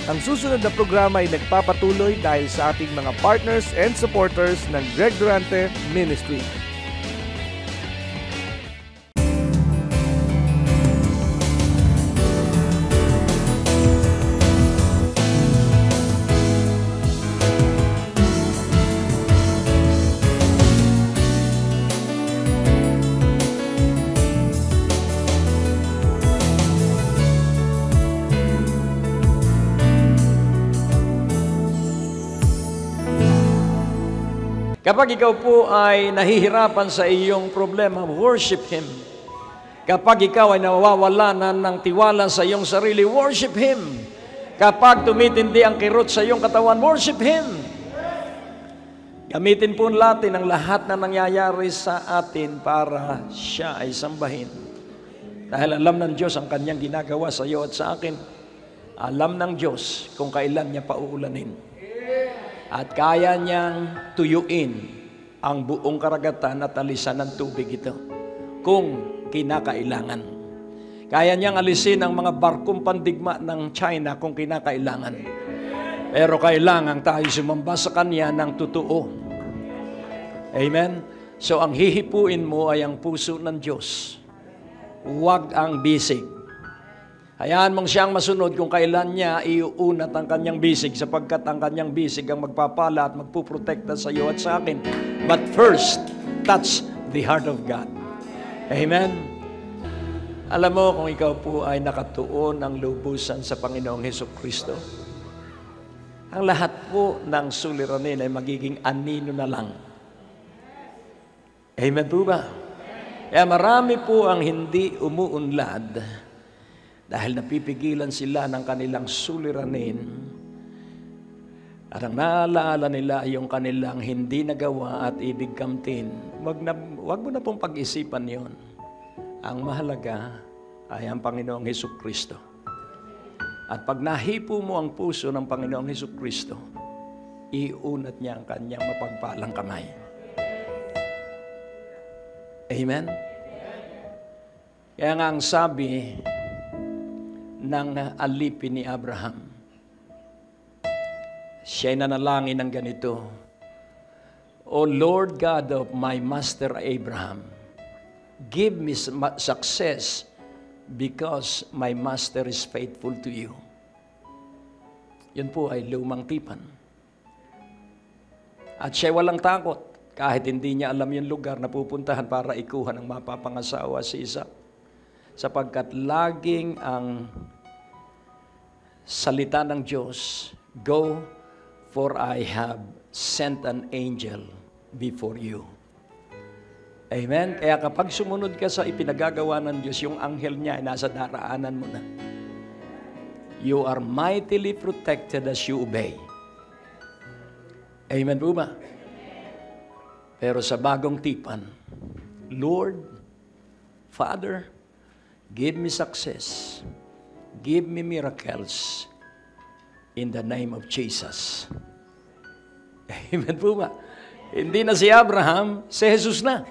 Ang susunod na programa ay nagpapatuloy dahil sa ating mga partners and supporters ng Greg Durante Ministry. Kapag ikaw po ay nahihirapan sa iyong problema, worship Him. Kapag ikaw ay nawawalanan ng tiwala sa iyong sarili, worship Him. Kapag tumitindi ang kirot sa iyong katawan, worship Him. Gamitin po natin ang lahat na nangyayari sa atin para Siya ay sambahin. Dahil alam ng Diyos ang Kanyang ginagawa sa iyo at sa akin. Alam ng Diyos kung kailan Niya pauulanin. At kaya niyang tuyuin ang buong karagatan at alisan ng tubig ito kung kinakailangan. Kaya niyang alisin ang mga barkong pandigma ng China kung kinakailangan. Pero kailangan tayo sumamba sa Kanya ng totoo. Amen? So ang hihipuin mo ay ang puso ng Diyos. Huwag ang bisig. Hayaan mong siyang masunod kung kailan niya iuunat ang kanyang bisig sapagkat ang kanyang bisig ang magpapala at magpuprotekta sa iyo at sa akin. But first, touch the heart of God. Amen? Alam mo kung ikaw po ay nakatuon ng lubusan sa Panginoong Hesukristo, ang lahat po ng suliranin ay magiging anino na lang. Amen po ba? Kaya marami po ang hindi umuunlad dahil napipigilan sila ng kanilang suliranin at ang naalaala nila ay yung kanilang hindi nagawa at ibig kamtin. Wag mo na pong pag-isipan yon. Ang mahalaga ay ang Panginoong Hesukristo. At pag nahipo mo ang puso ng Panginoong Hesukristo, iunat niya ang kanyang mapagpalang kamay. Amen? Kaya nga ang sabi ng alipin ni Abraham, siya'y nanalangin ng ganito, O Lord God of my master Abraham, give me success because my master is faithful to you. Yun po ay lumang tipan. At siya'y walang takot kahit hindi niya alam yung lugar na pupuntahan para ikuha ng mapapangasawa si Isaac. Sapagkat laging ang salita ng Diyos, Go, for I have sent an angel before you. Amen? Kaya kapag sumunod ka sa ipinagagawa ng Diyos, yung anghel niya ay nasa daraanan mo na. You are mightily protected as you obey. Amen po ba? Pero sa bagong tipan, Lord, Father, give me success. Give me miracles in the name of Jesus. Amen po ba? Hindi na si Abraham, si Jesus na.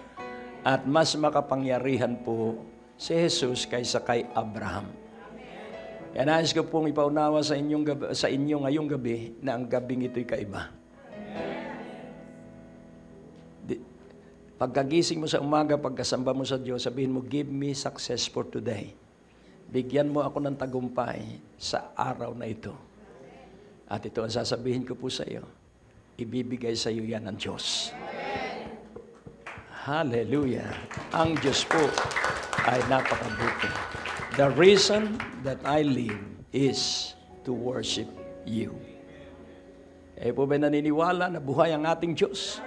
At mas makapangyarihan po si Jesus kaysa kay Abraham. Kaya nais ko pong ipaunawa sa inyo ngayong gabi na ang gabing ito'y kaiba. Pagkagising mo sa umaga, pagkasamba mo sa Diyos, sabihin mo, give me success for today. Bigyan mo ako ng tagumpay sa araw na ito. At ito ang sasabihin ko po sa iyo. Ibibigay sa iyo yan ng Diyos. Hallelujah. Ang Diyos po ay napakabuti. The reason that I live is to worship you. Po ba'y naniniwala na buhay ang ating Diyos?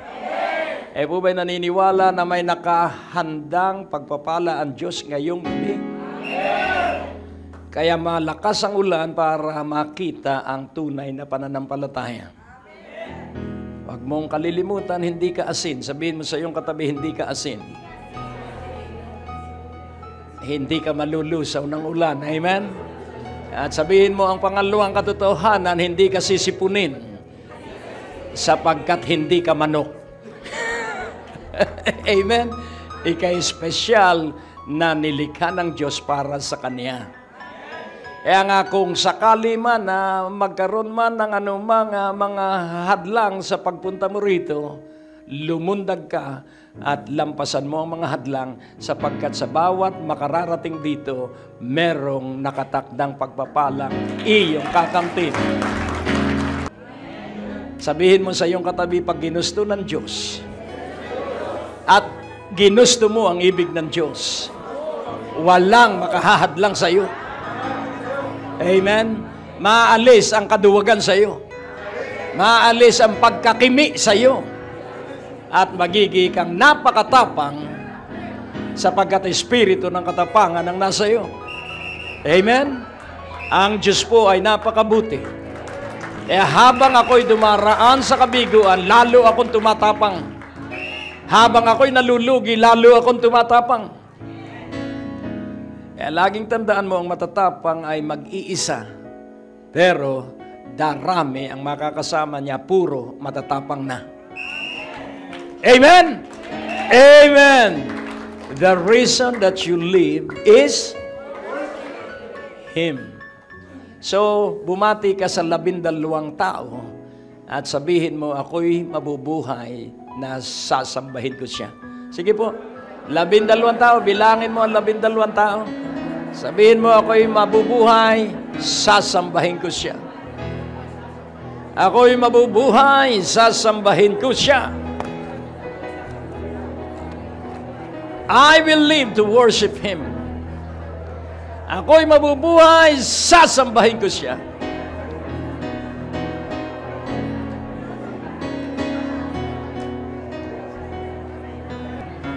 Po ba'y naniniwala na may nakahandang pagpapala ang Diyos ngayong gabi? Kaya malakas ang ulan para makita ang tunay na pananampalataya. Huwag mong kalilimutan, hindi ka asin. Sabihin mo sa iyong katabi, hindi ka asin. Hindi ka malulusaw ng ulan. Amen? At sabihin mo ang pangalawang katotohanan, hindi ka sisipunin sapagkat hindi ka manok. Amen? Ika'y espesyal na nilikha ng Diyos para sa Kanya. Kaya nga kung sakali man na magkaroon man ng anumang mga hadlang sa pagpunta mo rito, lumundag ka at lampasan mo ang mga hadlang sapagkat sa bawat makararating dito, merong nakatakdang pagpapalang iyong kakamtin. Sabihin mo sa iyong katabi, pag ginusto ng Diyos at ginusto mo ang ibig ng Diyos, walang makahahadlang sa iyo. Amen? Maalis ang kaduwagan sa iyo. Maalis ang pagkakimi sa iyo. At magiging kang napakatapang sapagkat espiritu ng katapangan ang nasa iyo. Amen? Ang Diyos po ay napakabuti. Kaya habang ako'y dumaraan sa kabiguan, lalo akong tumatapang. Habang ako'y nalulugi, lalo akong tumatapang. Kaya laging tandaan mo, ang matatapang ay mag-iisa. Pero darami ang makakasama niya, puro matatapang na. Amen? Amen! The reason that you live is Him. So, bumati ka sa 12 tao at sabihin mo, ako'y mabubuhay na sasambahin ko siya. Sige po, 12 tao, bilangin mo ang 12 tao. Sabihin mo, ako'y mabubuhay, sasambahin ko siya. Ako'y mabubuhay, sasambahin ko siya. I will live to worship Him. Ako'y mabubuhay, sasambahin ko siya.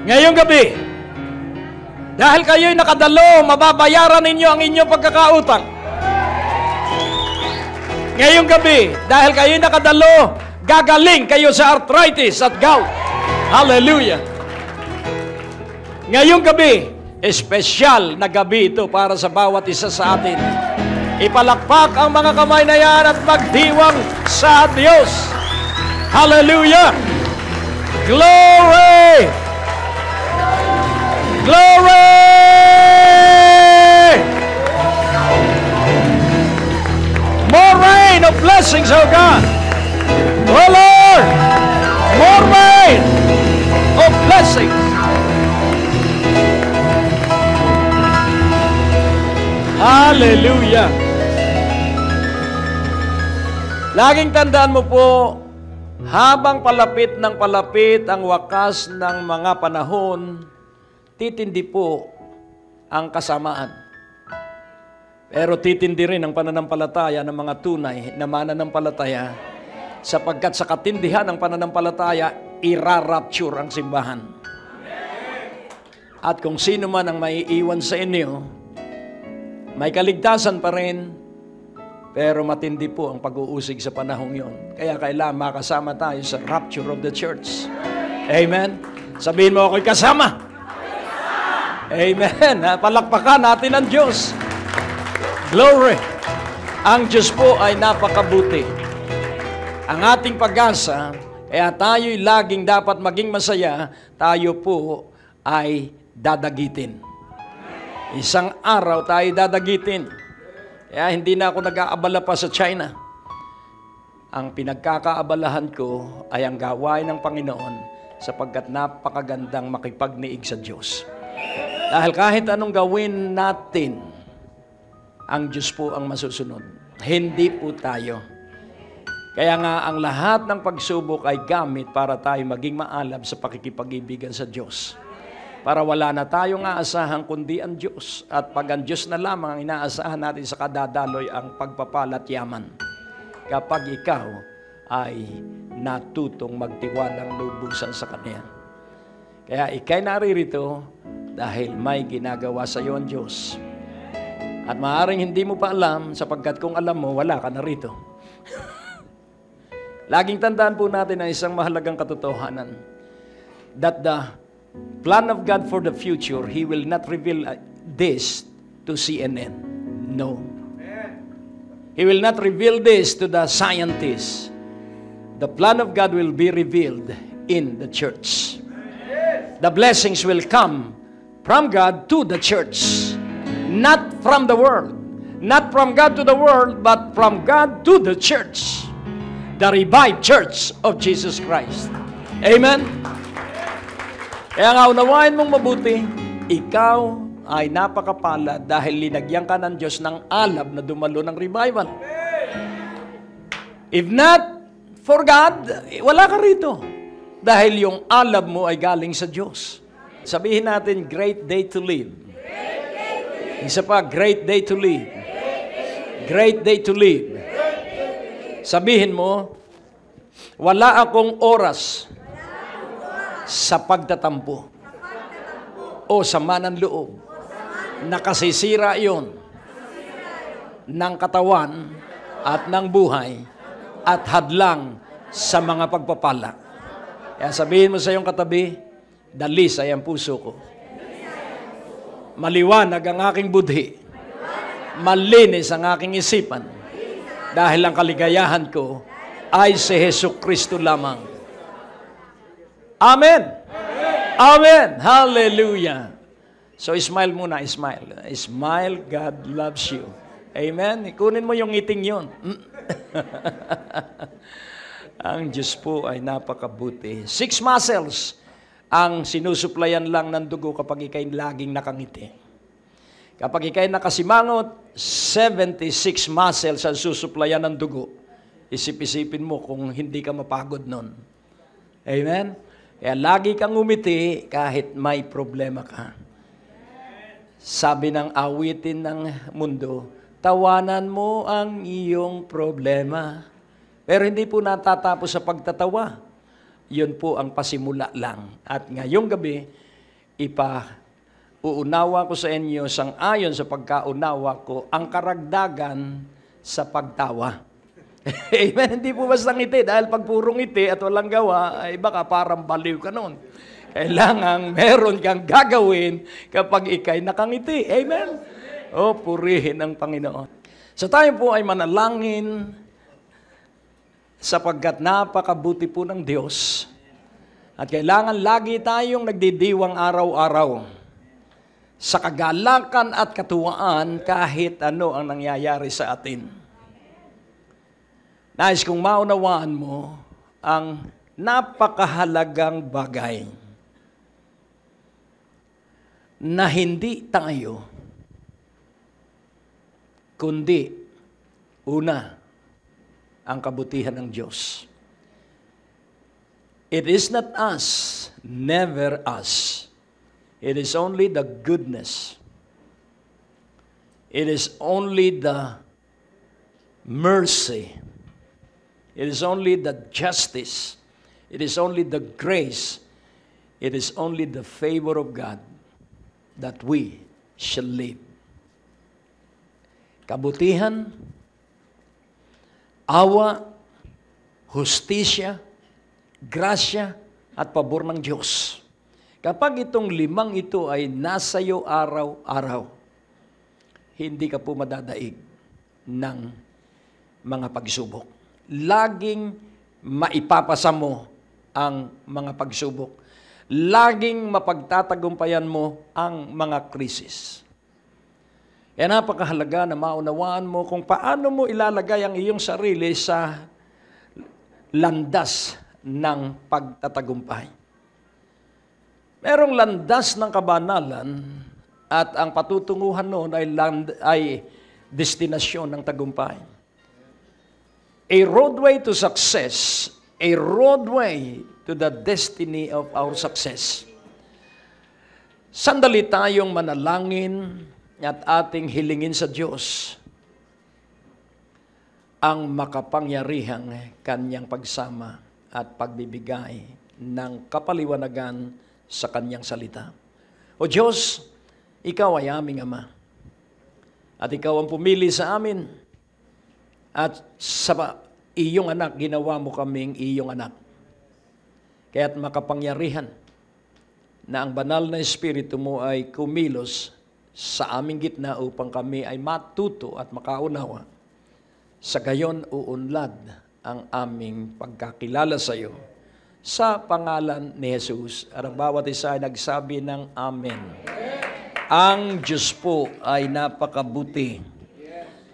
Ngayong gabi, dahil kayo'y nakadalo, mababayaran ninyo ang inyong pagkakautang. Ngayong gabi, dahil kayo'y nakadalo, gagaling kayo sa arthritis at gout. Hallelujah! Ngayong gabi, espesyal na gabi ito para sa bawat isa sa atin. Ipalakpak ang mga kamay na yan at magdiwang sa Diyos. Hallelujah! Glory! Glory! More rain of blessings, oh God! Oh Lord! More rain of blessings! Hallelujah! Laging tandaan mo po, habang palapit ng palapit ang wakas ng mga panahon, titindi po ang kasamaan. Pero titindi rin ang pananampalataya ng mga tunay na mananampalataya sapagkat sa katindihan ng pananampalataya, irarapture ang simbahan. At kung sino man ang maiiwan sa inyo, may kaligtasan pa rin, pero matindi po ang pag-uusig sa panahong yon. Kaya kailangan makasama tayo sa rapture of the church. Amen? Sabihin mo, ako'y kasama. Amen. Palakpakan natin ang Diyos. Glory. Ang Diyos po ay napakabuti. Ang ating pag-asa, kaya tayo'y laging dapat maging masaya, tayo po ay dadagitin. Isang araw tayo dadagitin. Kaya hindi na ako nag-aabala pa sa China. Ang pinagkakaabalahan ko ay ang gawain ng Panginoon sapagkat napakagandang makipagniig sa Diyos. Dahil kahit anong gawin natin, ang Diyos po ang masusunod. Hindi po tayo. Kaya nga ang lahat ng pagsubok ay gamit para tayo maging maalab sa pakikipag-ibigan sa Diyos. Para wala na tayong aasahan kundi ang Diyos. At pag ang Diyos na lamang ang inaasahan natin sa kadadaloy ang pagpapala at yaman. Kapag ikaw ay natutong magtiwalang lubusan sa Kanya. Kaya ikay naririto dahil may ginagawa sa iyo ang Diyos. At maaaring hindi mo pa alam sapagkat kung alam mo, wala ka na rito. Laging tandaan po natin ang isang mahalagang katotohanan. That the plan of God for the future, He will not reveal this to CNN. No. He will not reveal this to the scientists. The plan of God will be revealed in the church. The blessings will come from God to the church, not from the world, Not from God to the world, but from God to the church. The revived church of Jesus Christ. Amen? Kaya nga, unawain mong mabuti, ikaw ay napakapala dahil linagyan ka ng Diyos ng alab na dumalo ng revival. If not for God, wala ka rito. Dahil yung alab mo ay galing sa Diyos. Sabihin natin, great day to live. Isa pa, great day to live. Great day to live. Sabihin mo, wala akong oras sa pagtatampo o sama ng loob. Nakasisira yon ng katawan at ng buhay at hadlang sa mga pagpapala. Kaya sabihin mo sa iyong katabi, dalis ay ang puso ko. Maliwanag ang aking budhi. Malinis ang aking isipan. Dahil ang kaligayahan ko ay si Jesucristo lamang. Amen! Amen! Hallelujah! So, smile muna, smile. Smile, God loves you. Amen? Ikunin mo yung ngiting yun. Ang Diyos po ay napakabuti. 6 muscles ang sinusuplayan lang ng dugo kapag ikay laging nakangiti. Kapag ikay nakasimangot, 76 muscles ang susuplayan ng dugo. Isip-isipin mo kung hindi ka mapagod nun. Amen? Kaya lagi kang umiti kahit may problema ka. Sabi ng awitin ng mundo, tawanan mo ang iyong problema. Pero hindi po natatapos sa pagtatawa. Yun po ang pasimula lang. At ngayong gabi, uunawa ko sa inyo, sang-ayon sa pagkaunawa ko, ang karagdagan sa pagtawa. Amen? Hindi po basta ngiti, dahil pag puro ngiti at walang gawa, ay baka parang baliw ka nun. Kailangan meron kang gagawin kapag ikay nakangiti. Amen? O, purihin ang Panginoon. So tayo po ay manalangin sapagkat napakabuti po ng Diyos. At kailangan lagi tayong nagdidiwang araw-araw sa kagalakan at katuwaan kahit ano ang nangyayari sa atin. Nais kong maunawaan mo ang napakahalagang bagay na hindi tayo, kundi una, ang kabutihan ng Diyos. It is not us, never us. It is only the goodness. It is only the mercy. It is only the justice. It is only the grace. It is only the favor of God that we shall live. Kabutihan, awa, hustisya, grasya, at pabor ng Diyos. Kapag itong 5 ito ay nasa iyo araw-araw, hindi ka po madadaig ng mga pagsubok. Laging maipapasa mo ang mga pagsubok. Laging mapagtatagumpayan mo ang mga krisis. Kaya napakahalaga na maunawaan mo kung paano mo ilalagay ang iyong sarili sa landas ng pagtatagumpay. Merong landas ng kabanalan at ang patutunguhan noon ay destinasyon ng tagumpay. A roadway to success, a roadway to the destiny of our success. Sandali tayong manalangin at ating hilingin sa Diyos ang makapangyarihang Kanyang pagsama at pagbibigay ng kapaliwanagan sa Kanyang salita. O Diyos, Ikaw ay aming Ama. At Ikaw ang pumili sa amin. At sa iyong anak, ginawa mo kaming iyong anak. Kaya't makapangyarihan na ang banal na Espiritu mo ay kumilos sa aming gitna upang kami ay matuto at makaunawa. Sa gayon, uunlad ang aming pagkakilala sa iyo. Sa pangalan ni Jesus, at ang bawat isa ay nagsabi ng Amen. Ang Diyos po ay napakabuti.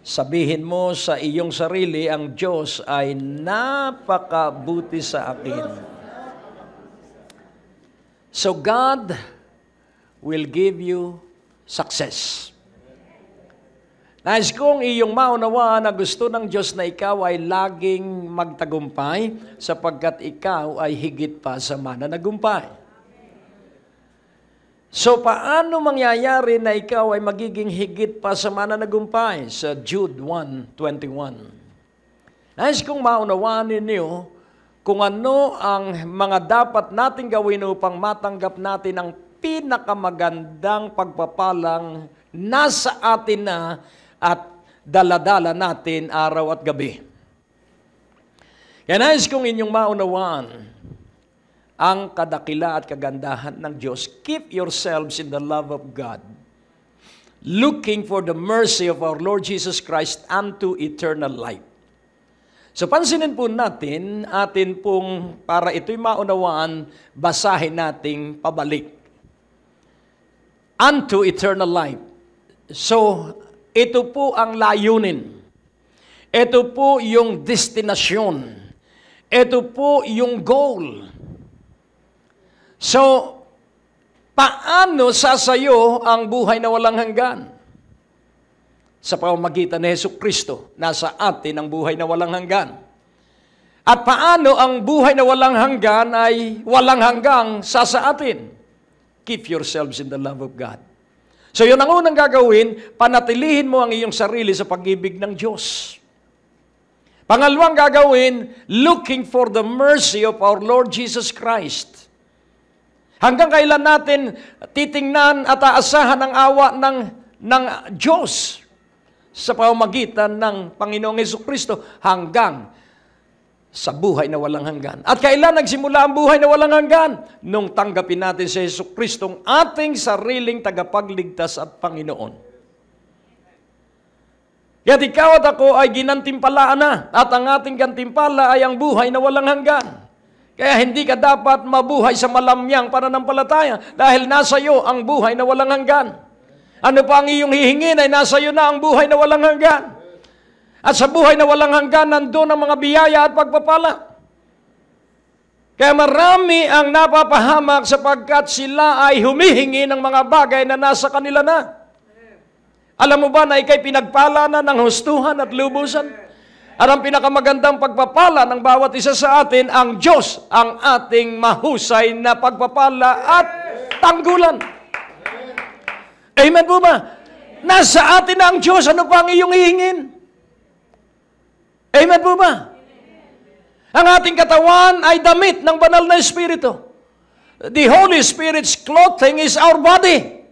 Sabihin mo sa iyong sarili, ang Diyos ay napakabuti sa akin. So God will give you success. Nais kong iyong maunawaan na gusto ng Diyos na ikaw ay laging magtagumpay sapagkat ikaw ay higit pa sa mananagumpay. So, paano mangyayari na ikaw ay magiging higit pa sa mananagumpay? Sa Jude 1:21. Nais kong maunawaan ninyo kung ano ang mga dapat natin gawin upang matanggap natin ang pinakamagandang pagpapalang nasa atin na at daladala natin araw at gabi. Kaya nais kong inyong maunawaan ang kadakila at kagandahan ng Diyos. Keep yourselves in the love of God, looking for the mercy of our Lord Jesus Christ unto eternal life. So pansinin po natin, atin pong, para ito'y maunawaan, basahin nating pabalik. Unto eternal life. So, ito po ang layunin. Ito po yung destinasyon. Ito po yung goal. So, paano sasayo ang buhay na walang hanggan? Sa pamamagitan ni Jesucristo, nasa atin ang buhay na walang hanggan. At paano ang buhay na walang hanggan ay walang hanggang sa atin? Keep yourselves in the love of God. So, yun ang unang gagawin, panatilihin mo ang iyong sarili sa pag-ibig ng Diyos. Pangalawang gagawin, looking for the mercy of our Lord Jesus Christ. Hanggang kailan natin titingnan at aasahan ang awa ng Diyos sa pamamagitan ng Panginoong Jesucristo hanggang sa buhay na walang hanggan. At kailan nagsimula ang buhay na walang hanggan? Nung tanggapin natin si Jesucristong ating sariling tagapagligtas at Panginoon. Kaya't ikaw at ako ay ginantimpalaan na at ang ating gantimpala ay ang buhay na walang hanggan. Kaya hindi ka dapat mabuhay sa malamyang pananampalataya dahil nasa iyo ang buhay na walang hanggan. Ano pa ang iyong hihingin ay nasa iyo na ang buhay na walang hanggan. At sa buhay na walang hanggan, nandun ang mga biyaya at pagpapala. Kaya marami ang napapahamak sapagkat sila ay humihingi ng mga bagay na nasa kanila na. Alam mo ba na ikay pinagpala na ng hustuhan at lubusan? At ang pinakamagandang pagpapala ng bawat isa sa atin, ang Diyos ang ating mahusay na pagpapala at tanggulan. Amen po ba? Nasa atin na ang Diyos, ano pa ang iyong hihingin? Amen po ba? Ang ating katawan ay damit ng banal na Espiritu. The Holy Spirit's clothing is our body.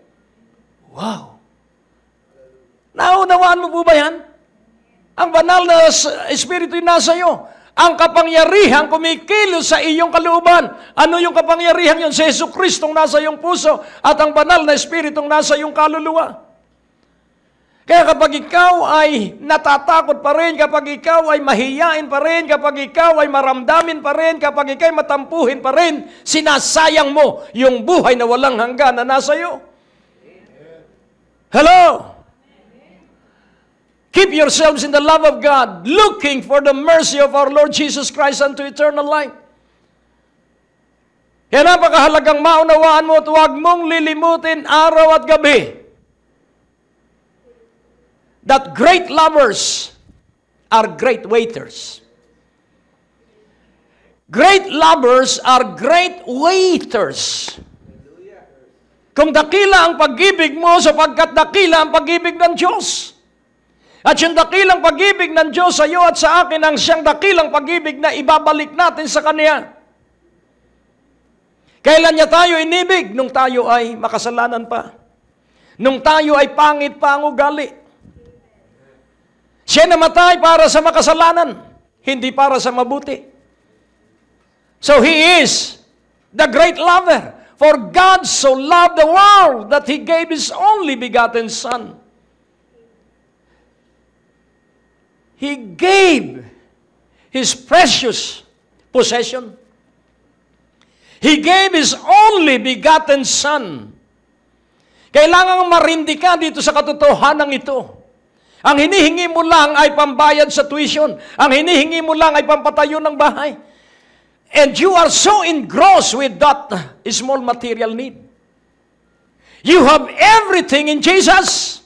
Wow! Naunawaan mo po ba yan? Ang banal na Espiritu nasa iyo. Ang kapangyarihan kumikilos sa iyong kalooban. Ano yung kapangyarihan yun? Si Jesucristong nasa iyong puso at ang banal na Espiritong nasa iyong kaluluwa. Kaya kapag ikaw ay natatakot pa rin, kapag ikaw ay mahiyain pa rin, kapag ikaw ay maramdamin pa rin, kapag ikaw ay matampuhin pa rin, sinasayang mo yung buhay na walang hanggan na nasa iyo. Hello? Keep yourselves in the love of God, looking for the mercy of our Lord Jesus Christ unto eternal life. Kaya napakahalagang maunawaan mo at huwag mong lilimutin araw at gabi that great lovers are great waiters. Great lovers are great waiters. Kung dakila ang pag-ibig mo sapagkat dakila ang pag-ibig ng Diyos. At yung dakilang pag-ibig ng Diyos sa iyo at sa akin ang siyang dakilang pag-ibig na ibabalik natin sa Kanya. Kailan niya tayo inibig? Nung tayo ay makasalanan pa. Nung tayo ay pangit pa ang ugali. Siya namatay para sa makasalanan, hindi para sa mabuti. So He is the great lover. For God so loved the world that He gave His only begotten Son. He gave His precious possession. He gave His only begotten Son. Kailangang marindi ka dito sa katotohanan ito. Ang hinihingi mo lang ay pambayad sa tuition. Ang hinihingi mo lang ay pampatayo ng bahay. And you are so engrossed with that small material need. You have everything in Jesus.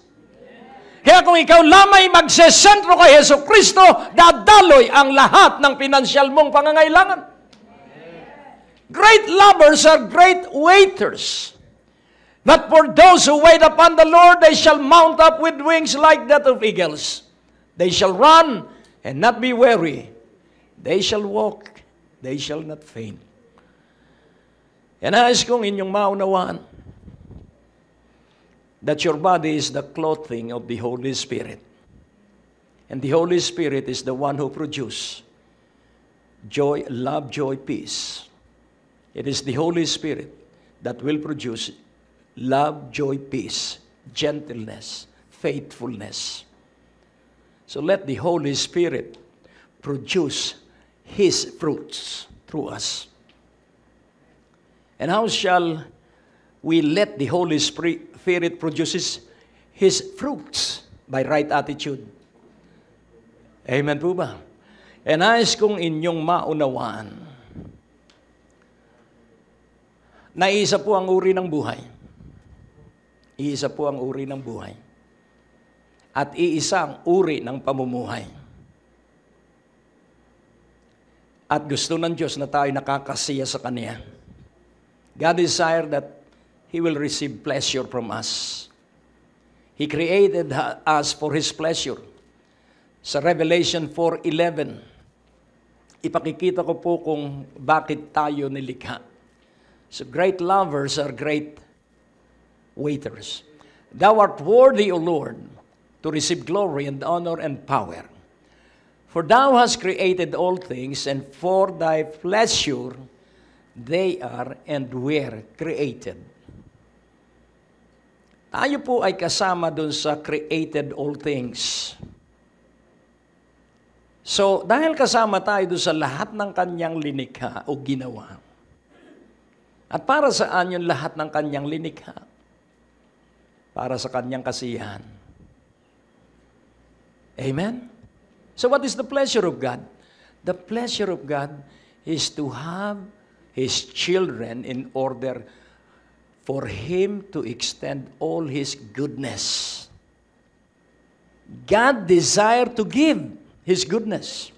Kaya kung ikaw lamay magsesentro kay Yesu Kristo, dadaloy ang lahat ng pinansyal mong pangangailangan. Great lovers are great waiters. But for those who wait upon the Lord, they shall mount up with wings like that of eagles. They shall run and not be weary. They shall walk, they shall not faint. And nais kong inyong maunawaan that your body is the clothing of the Holy Spirit. And the Holy Spirit is the one who produces joy, love, joy, peace. It is the Holy Spirit that will produce love, joy, peace, gentleness, faithfulness. So let the Holy Spirit produce His fruits through us. And how shall we let the Holy Spirit produce His fruits? By right attitude. Amen po ba? And nais kong inyong maunawaan na isa po ang uri ng buhay. Iisa po ang uri ng buhay. At iisa ang uri ng pamumuhay. At gusto ng Diyos na tayo nakakasiya sa Kanya. God desires that He will receive pleasure from us. He created us for His pleasure. Sa Revelation 4:11, ipakikita ko po kung bakit tayo nilikha. So great lovers are great waiters. Thou art worthy, O Lord, to receive glory and honor and power. For thou hast created all things, and for thy pleasure they are and were created. Tayo po ay kasama dun sa created all things. So, dahil kasama tayo dun sa lahat ng kanyang linikha o ginawa, at para saan yung lahat ng kanyang linikha? Para sa kanyang kasiyahan. Amen? So what is the pleasure of God? The pleasure of God is to have His children in order for Him to extend all His goodness. God desires to give His goodness.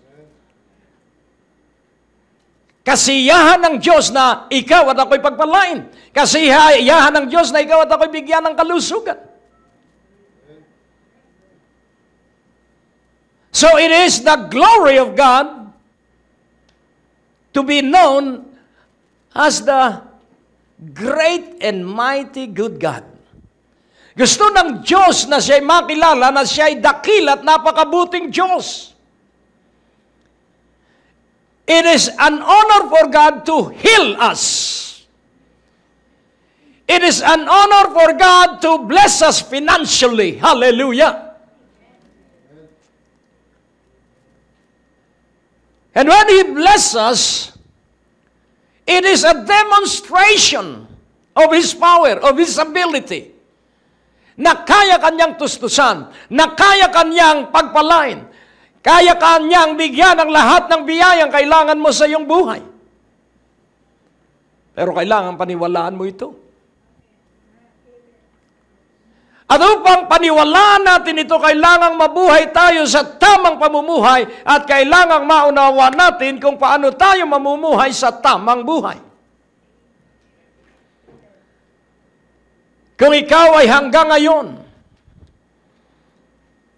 Kasiyahan ng Diyos na ikaw at ako'y pagpalain. Kasiyahan ng Diyos na ikaw at ako'y bigyan ng kalusugan. So it is the glory of God to be known as the great and mighty good God. Gusto ng Diyos na siya'y makilala na siya'y dakil at napakabuting Diyos. It is an honor for God to heal us. It is an honor for God to bless us financially. Hallelujah. And when He blesses us, it is a demonstration of His power, of His ability, na kaya kanyang tustusan, na kaya kanyang pagpalain, kaya kanyang bigyan ng lahat ng biyayang kailangan mo sa iyong buhay. Pero kailangan paniwalaan mo ito. At upang paniwalaan natin ito, kailangang mabuhay tayo sa tamang pamumuhay at kailangang maunawa natin kung paano tayo mamumuhay sa tamang buhay. Kung ikaw ay hanggang ngayon,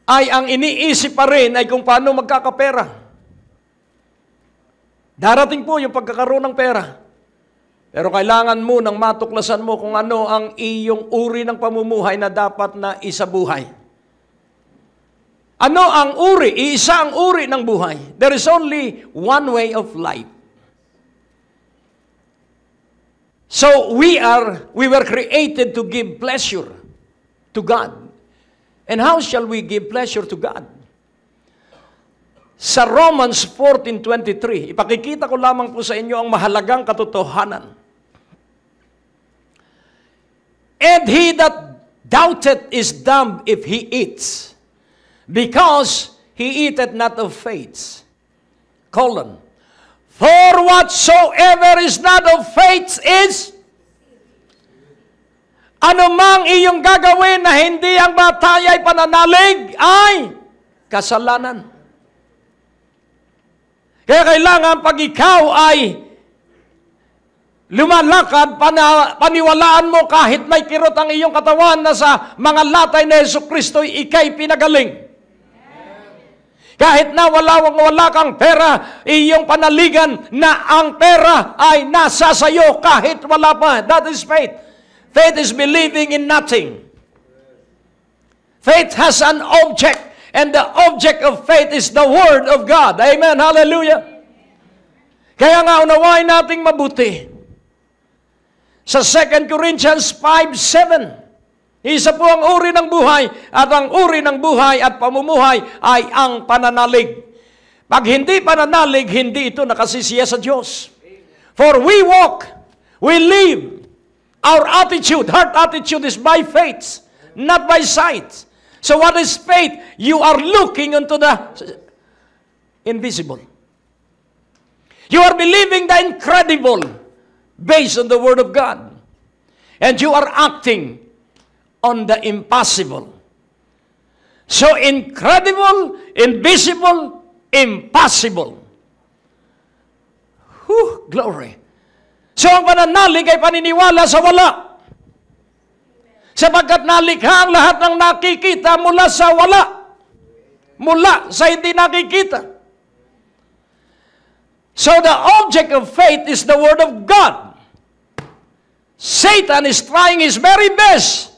ay ang iniisip pa rin ay kung paano magkakapera. Darating po yung pagkakaroon ng pera. Pero kailangan mo nang matuklasan mo kung ano ang iyong uri ng pamumuhay na dapat na isabuhay. Ano ang uri? Iisa ang uri ng buhay. There is only one way of life. So we were created to give pleasure to God. And how shall we give pleasure to God? Sa Romans 14:23, ipakikita ko lamang po sa inyo ang mahalagang katotohanan. And he that doubteth is dumb if he eats, Because he eateth not of faith. For whatsoever is not of faith is, anumang iyong gagawin na hindi ang batay ay pananalig ay kasalanan. Kaya kailangan pag ikaw ay lumalakad, paniwalaan mo kahit may kirot ang iyong katawan na sa mga latay na Jesucristo, ikay pinagaling. Kahit na wala kang pera, iyong panaligan na ang pera ay nasa sayo kahit wala pa. That is faith. Faith is believing in nothing. Faith has an object, and the object of faith is the Word of God. Amen. Hallelujah. Kaya nga unawain nating mabuti. Sa 2 Corinthians 5:7, isa po ang uri ng buhay, at ang uri ng buhay at pamumuhay ay ang pananalig. Pag hindi pananalig, hindi ito nakasisiya sa Diyos. For we walk, we live, our attitude, heart attitude is by faith, not by sight. So what is faith? You are looking into the invisible. You are believing the incredible based on the Word of God. And you are acting on the impossible. So incredible, invisible, impossible. Glory. So ang pananalig ay paniniwala sa wala. Sapagkat nalikha ang lahat ng nakikita mula sa wala. Mula sa hindi nakikita. So the object of faith is the Word of God. Satan is trying his very best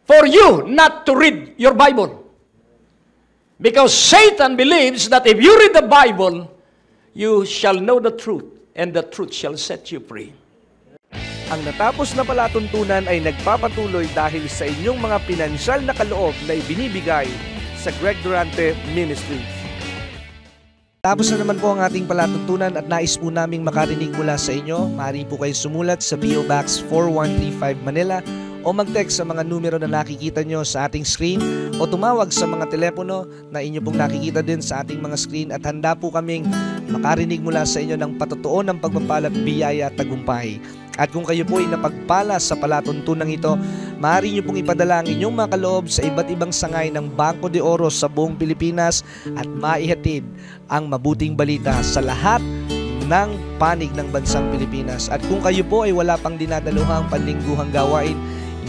for you not to read your Bible. Because Satan believes that if you read the Bible, you shall know the truth, and the truth shall set you free. Ang natapos na palatuntunan ay nagpapatuloy dahil sa inyong mga pinansyal na kaloob na ibinibigay sa Greg Durante Ministries. Tapos na naman po ang ating palatuntunan at nais po naming makarinig mula sa inyo. Maaari po kayo sumulat sa PO Box 4135 Manila o mag-text sa mga numero na nakikita nyo sa ating screen o tumawag sa mga telepono na inyo pong nakikita din sa ating mga screen, at handa po kaming makarinig mula sa inyo ng patotoo ng pagpapala at biyaya at tagumpay. At kung kayo po ay napagpala sa palatuntunang ito, maaari nyo pong ipadala ang inyong mga kaloob sa iba't ibang sangay ng Bangko de Oro sa buong Pilipinas at maihatid ang mabuting balita sa lahat ng panig ng bansang Pilipinas. At kung kayo po ay wala pang dinadaluhang panlingguhang gawain,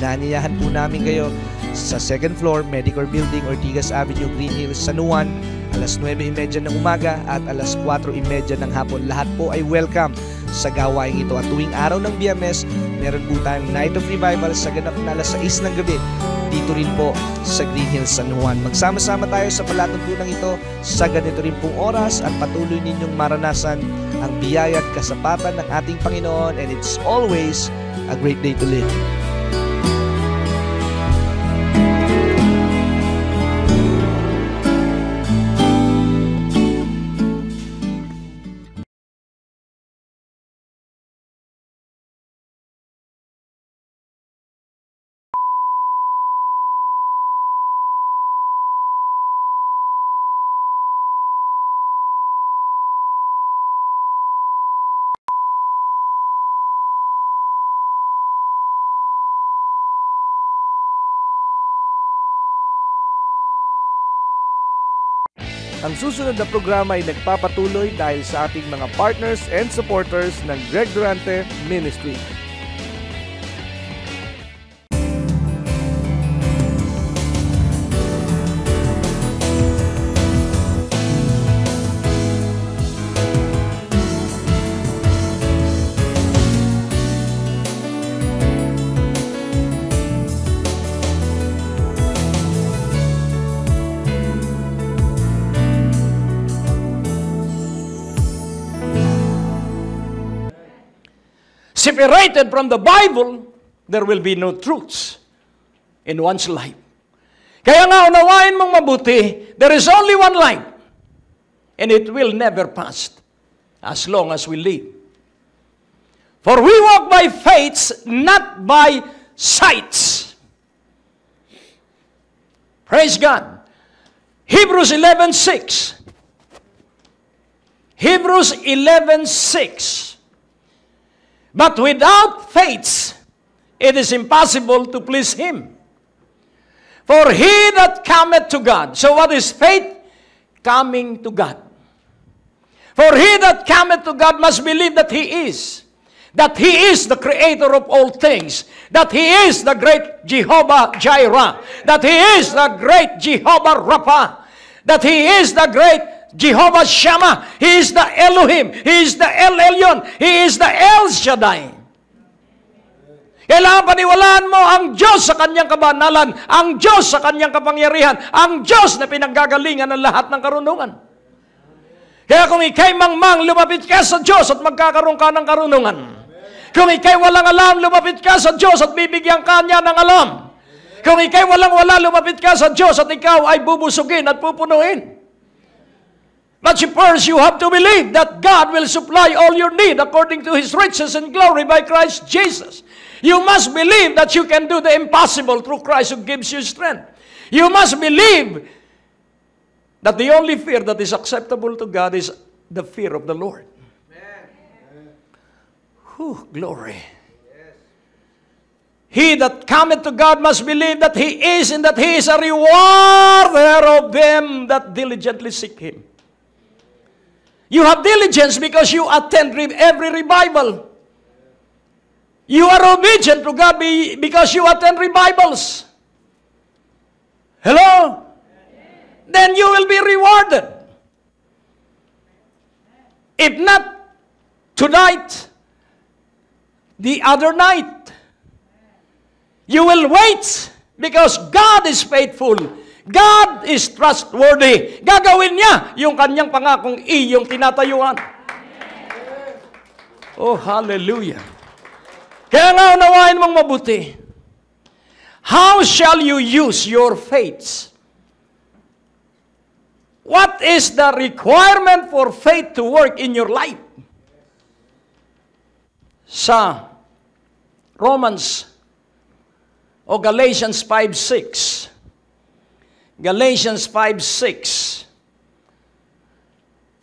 inaanyayahan po namin kayo sa 2nd floor, Medicare Building, Ortigas Avenue, Green Hills, San Juan, alas 9:30 ng umaga at alas 4:30 ng hapon. Lahat po ay welcome sa gawain ito. At tuwing araw ng Biyernes, meron po tayong Night of Revival sa ganap na alas 6 ng gabi. Dito rin po sa Green Hills, San Juan. Magsama-sama tayo sa palatuntunang ito sa ganito rin pong oras at patuloy ninyong maranasan ang biyaya at kasapatan ng ating Panginoon, and it's always a great day to live. Ang susunod na programa ay nagpapatuloy dahil sa ating mga partners and supporters ng Greg Durante Ministry. Separated from the Bible, there will be no truths in one's life. Kaya nga unawain mong mabuti, there is only one life, and it will never pass as long as we live. For we walk by faith, not by sights. Praise God. Hebrews 11:6. Hebrews 11:6. But without faith, it is impossible to please Him. For he that cometh to God. So what is faith? Coming to God. For he that cometh to God must believe that He is. That He is the creator of all things. That He is the great Jehovah Jireh. That He is the great Jehovah Rapha. That He is the great Jehovah Shammah. He is the Elohim. He is the El Elyon. He is the El Shaddai. Kailangan paniwalaan mo ang Diyos sa Kanyang kabanalan, ang Diyos sa Kanyang kapangyarihan, ang Diyos na pinanggagalingan ng lahat ng karunungan. Kaya kung ikay mangmang, lumapit ka sa Diyos at magkakaroon ka ng karunungan. Kung ikay walang alam, lumapit ka sa Diyos at bibigyan ka niya ng alam. Kung ikay walang-wala, lumapit ka sa Diyos at ikaw ay bubusugin at pupunuin. But first, you have to believe that God will supply all your need according to His riches and glory by Christ Jesus. You must believe that you can do the impossible through Christ who gives you strength. You must believe that the only fear that is acceptable to God is the fear of the Lord. Whew, glory. He that cometh to God must believe that He is, and that He is a rewarder of them that diligently seek Him. You have diligence because you attend every revival. You are obedient to God because you attend revivals. Hello? Then you will be rewarded. If not tonight, the other night. You will wait because God is faithful. God is trustworthy. Gagawin niya yung kanyang pangakong iyong tinatayuan. Oh, hallelujah. Kaya nga unawain mong mabuti. How shall you use your faith? What is the requirement for faith to work in your life? Sa Romans o Galatians 5:6. Galatians 5:6.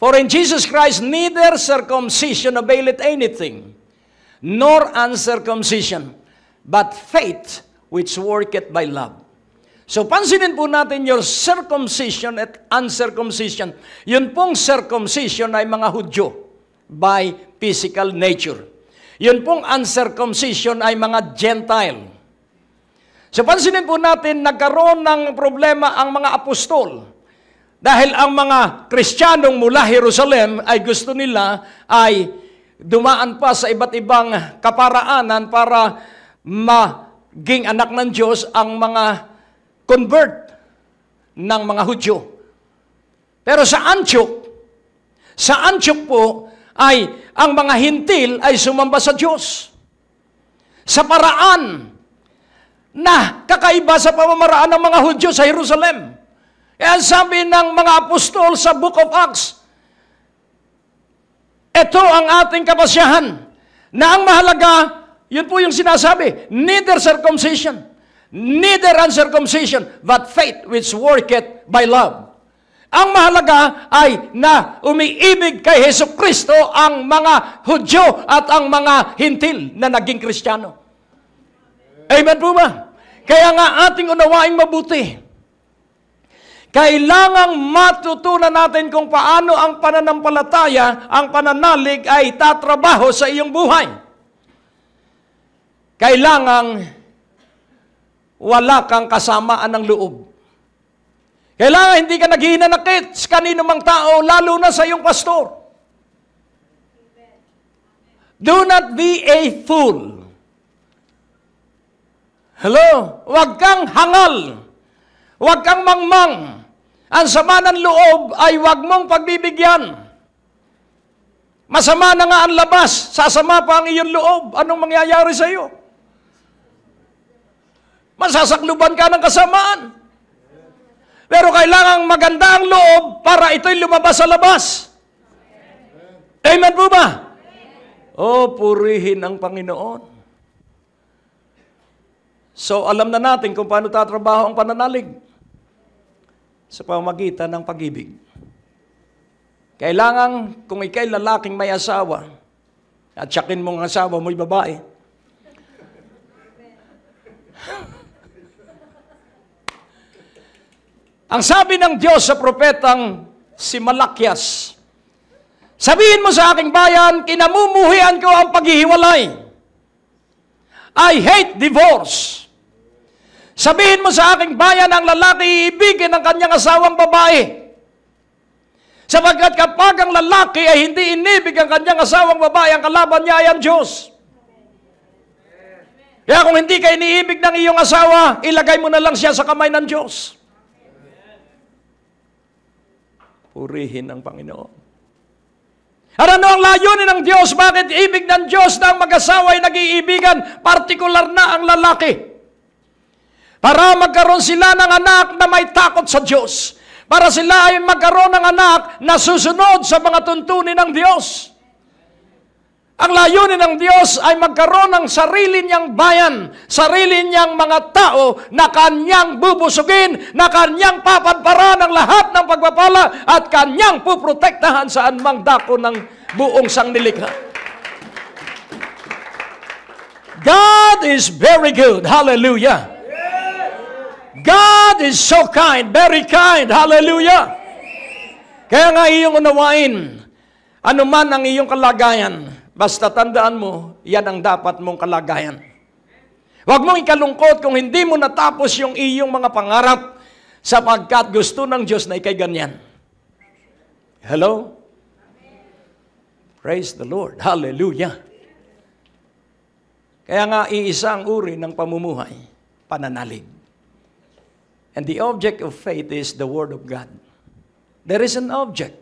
For in Jesus Christ neither circumcision availeth anything, nor uncircumcision, but faith which worketh by love. So pansinin po natin yung circumcision at uncircumcision. Yun pong circumcision ay mga Hudyo by physical nature. Yun pong uncircumcision ay mga Gentile. So pansinin po natin, nagkaroon ng problema ang mga apostol. Dahil ang mga Kristiyanong mula Jerusalem ay gusto nila ay dumaan pa sa iba't ibang kaparaanan para maging anak ng Diyos ang mga convert ng mga Hudyo. Pero sa Antioch po ay ang mga hintil ay sumamba sa Diyos. Sa paraan na kakaiba sa pamamaraan ng mga Hudyo sa Jerusalem. Kaya sabi ng mga apostol sa Book of Acts, ito ang ating kapasyahan, na ang mahalaga, yun po yung sinasabi, neither circumcision, neither uncircumcision, but faith which worketh by love. Ang mahalaga ay na umiibig kay Hesukristo ang mga Hudyo at ang mga hintil na naging Kristiyano. Amen po ba? Kaya nga ating unawaing mabuti. Kailangang matutunan natin kung paano ang pananampalataya, ang pananalig ay tatrabaho sa iyong buhay. Kailangang wala kang kasamaan ng loob. Kailangan hindi ka naghihinanakit sa kanino mang tao, lalo na sa iyong pastor. Do not be a fool. Hello? Huwag kang hangal. Huwag kang mangmang. Ang sama ng loob ay huwag mong pagbibigyan. Masama na nga ang labas, sasama pa ang iyong loob. Anong mangyayari sa iyo? Masasakluban ka ng kasamaan. Pero kailangang maganda ang loob para ito'y lumabas sa labas. Amen po ba? Oh, purihin ang Panginoon. So, alam na natin kung paano tatrabaho ang pananalig. sa pamamagitan ng pag-ibig. Kailangan, kung ikay lalaking may asawa, at tiyakin mong asawa mo'y babae, ang sabi ng Diyos sa propetang si Malakyas, sabihin mo sa aking bayan, kinamumuhian ko ang paghihiwalay. I hate divorce. Sabihin mo sa aking bayan, ang lalaki iibigin ang kanyang asawang babae. Sapagkat kapag ang lalaki ay hindi inibig ang kanyang asawang babae, ang kalaban niya ay ang Diyos. Kaya kung hindi ka iniibig ng iyong asawa, ilagay mo na lang siya sa kamay ng Diyos. Purihin ang Panginoon. At ano ang layunin ng Diyos? Bakit ibig ng Diyos na ang mag-asawa ay nag-iibigan? Partikular na ang lalaki. Para magkaroon sila ng anak na may takot sa Diyos. Para sila ay magkaroon ng anak na susunod sa mga tuntunin ng Diyos. Ang layunin ng Diyos ay magkaroon ng sarili niyang bayan, sarili niyang mga tao na kanyang bubusugin, na kanyang papadparan ng lahat ng pagpapala at kanyang puprotektahan sa anumang dako ng buong sangnilikha. God is very good. Hallelujah. God is so kind, very kind. Hallelujah. Kaya nga iyong unawain, anuman ang iyong kalagayan, basta tandaan mo, yan ang dapat mong kalagayan. Huwag mong ikalungkot kung hindi mo natapos yung iyong mga pangarap sapagkat gusto ng Diyos na ikay ganyan. Hello? Praise the Lord. Hallelujah. Kaya nga iisang uri ng pamumuhay, pananalig. And the object of faith is the Word of God. There is an object,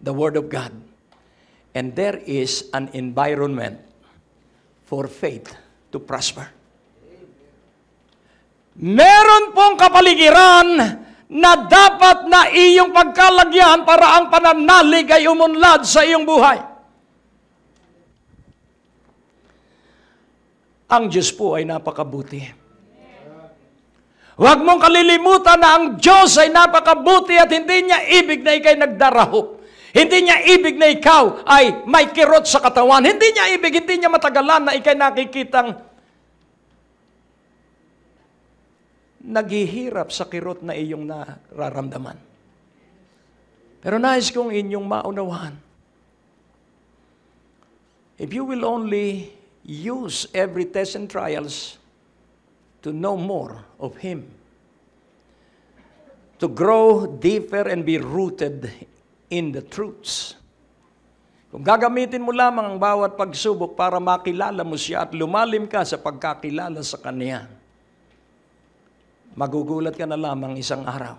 the Word of God. And there is an environment for faith to prosper. Meron pong kapaligiran na dapat na iyong pagkalagyan para ang pananalig ay umunlad sa iyong buhay. Ang Diyos po ay napakabuti. Huwag mong kalilimutan na ang Diyos ay napakabuti at hindi niya ibig na ikay nagdarahop. Hindi niya ibig na ikaw ay may kirot sa katawan. Hindi niya ibig, hindi niya matagalan na ikay nakikitang naghihirap sa kirot na iyong nararamdaman. Pero nais kong inyong maunawaan. If you will only use every test and trials to know more of Him, to grow deeper and be rooted in the truths. Kung gagamitin mo lamang ang bawat pagsubok para makilala mo siya at lumalim ka sa pagkakilala sa Kanya, magugulat ka na lamang isang araw.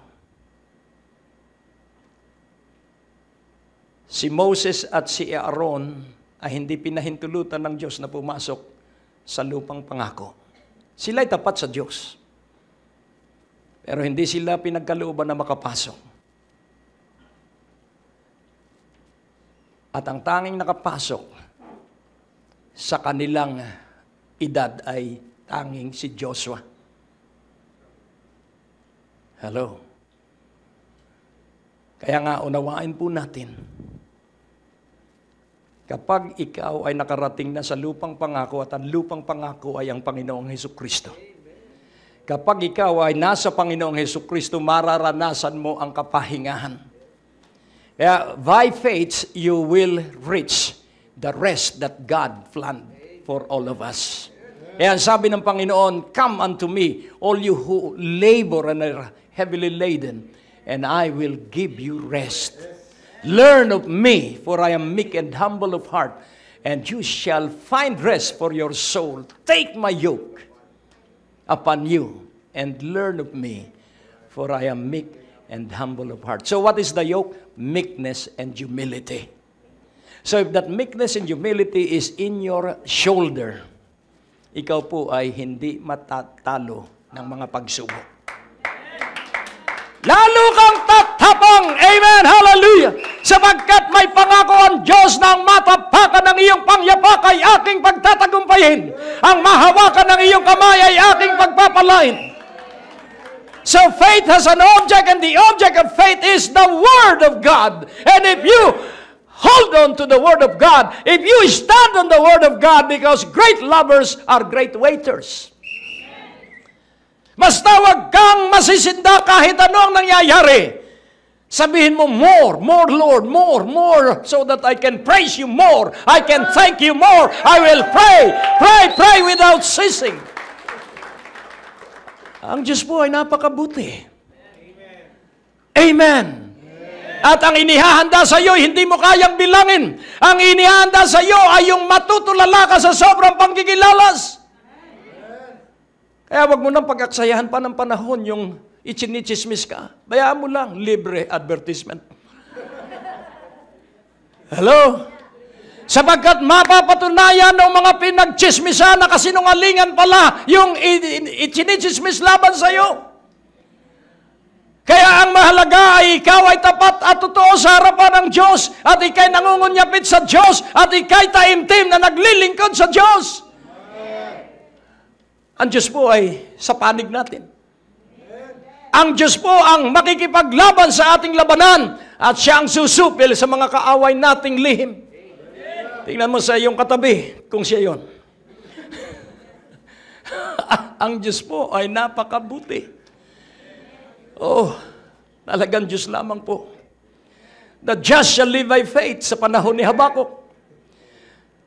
Si Moses at si Aaron ay hindi pinahintulutan ng Diyos na pumasok sa lupang pangako. Sila'y tapat sa Diyos. Pero hindi sila pinagkalooban na makapasok. At ang tanging nakapasok sa kanilang edad ay tanging si Joshua. Hello. Kaya nga unawain po natin, kapag ikaw ay nakarating na sa lupang pangako at ang lupang pangako ay ang Panginoong Hesukristo. Kapag ikaw ay nasa Panginoong Hesukristo, mararanasan mo ang kapahingahan. Kaya by faith, you will reach the rest that God planned for all of us. Kaya sabi ng Panginoon, "Come unto me, all you who labor and are heavily laden, and I will give you rest. Learn of me, for I am meek and humble of heart, and you shall find rest for your soul. Take my yoke upon you, and learn of me, for I am meek and humble of heart." So what is the yoke? Meekness and humility. So if that meekness and humility is in your shoulder, ikaw po ay hindi matatalo ng mga pagsubok. Lalo kang tatapang. Amen. Hallelujah. Sapagkat may pangako ang Diyos na ang matapakan ng iyong pangyapak ay aking pagtatagumpayin. Ang mahawakan ng iyong kamay ay aking pagpapalain. So faith has an object, and the object of faith is the Word of God. And if you hold on to the Word of God, if you stand on the Word of God, because great lovers are great waiters. Basta wag kang masisinda kahit ano ang nangyayari. Sabihin mo, more, Lord, more, so that I can praise you more. I can thank you more. I will pray without ceasing. Ang Diyos po ay napakabuti. Amen. At ang inihahanda sa iyo, hindi mo kayang bilangin. Ang inihahanda sa iyo ay yung matutulala ka sa sobrang panggigilalas. Kaya wag mo nang pag-aksayahan pa ng panahon yung ichinichismis ka. Bayaan mo lang, libre advertisement. Hello? Sapagkat mapapatunayan ng mga pinagchismisan na kasinungalingan pala yung ichinichismis laban sa iyo. Kaya ang mahalaga ay ikaw ay tapat at totoo sa harapan ng Diyos at ikay nangungunyapit sa Diyos at ikay taimtim na naglilingkod sa Diyos. Ang Diyos po ay sa panig natin. Ang Diyos po ang makikipaglaban sa ating labanan at siya ang susupil sa mga kaaway nating lihim. Tingnan mo sa iyong katabi kung siya yon. Ang Diyos po ay napakabuti. Oh, talagang Diyos lamang po. The just shall live by faith sa panahon ni Habakuk.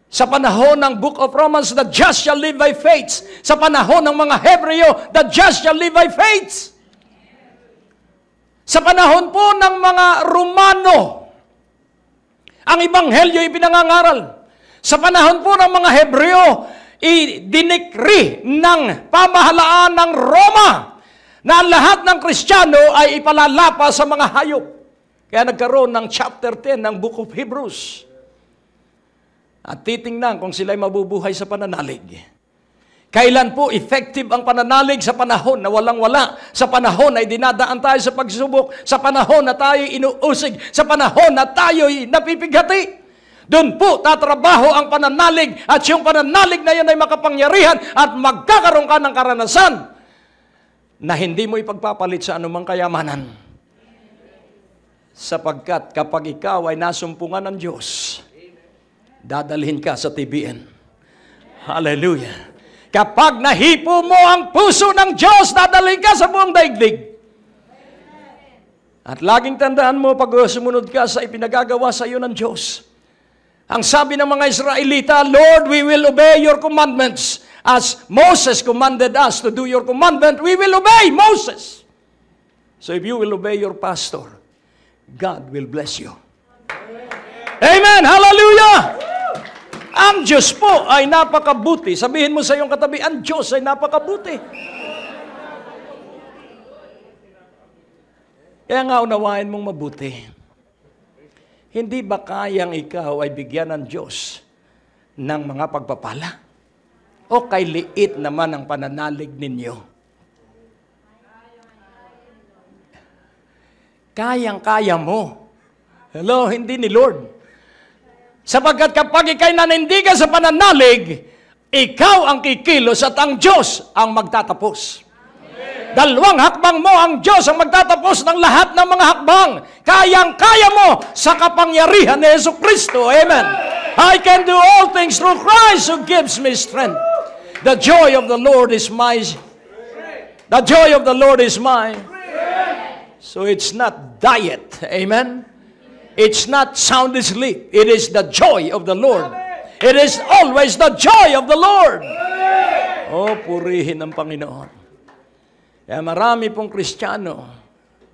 Sa panahon ng Book of Romans, the just shall live by faith. Sa panahon ng mga Hebreo, the just shall live by faith. Sa panahon po ng mga Romano, ang Ebanghelyo ipinangangaral. Sa panahon po ng mga Hebreo, idinikri ng pamahalaan ng Roma na ang lahat ng Kristiyano ay ipalalapa sa mga hayop. Kaya nagkaroon ng chapter 10 ng Book of Hebrews. At titingnan kung sila'y mabubuhay sa pananalig. Kailan po effective ang pananalig? Sa panahon na walang-wala. Sa panahon ay dinadaan tayo sa pagsubok. Sa panahon na tayo inuusig. Sa panahon na tayo napipighati. Doon po tatrabaho ang pananalig. At yung pananalig na yan ay makapangyarihan. At magkakaroon ka ng karanasan na hindi mo ipagpapalit sa anumang kayamanan. Sapagkat kapag ikaw ay nasumpungan ng Diyos, dadalhin ka sa TBN. Hallelujah. Kapag nahipo mo ang puso ng Diyos, dadalhin ka sa buong daigdig. At laging tandaan mo, pag sumunod ka sa ipinagagawa sa iyo ng Diyos, ang sabi ng mga Israelita, Lord, we will obey your commandments. As Moses commanded us to do your commandment, we will obey Moses. So if you will obey your pastor, God will bless you. Amen! Hallelujah! Ang Diyos po ay napakabuti. Sabihin mo sa iyong katabi, ang Diyos ay napakabuti. Kaya nga unawain mong mabuti. Hindi ba kayang ikaw ay bigyan ng Diyos ng mga pagpapala? O kay liit naman ang pananalig ninyo? Kayang-kaya mo. Hello, hindi ni Lord. Sapagkat kapag ikay nanindigan sa pananalig, ikaw ang kikilos at ang Diyos ang magtatapos. Amen. Dalawang hakbang mo, ang Diyos ang magtatapos ng lahat ng mga hakbang. Kayang-kaya mo sa kapangyarihan ni Jesucristo. Amen. I can do all things through Christ who gives me strength. The joy of the Lord is my The joy of the Lord is mine. So it's not diet. Amen. It's not sound asleep. It is the joy of the Lord. It is always the joy of the Lord. Oh, purihin ng Panginoon. Kaya marami pong Kristiyano,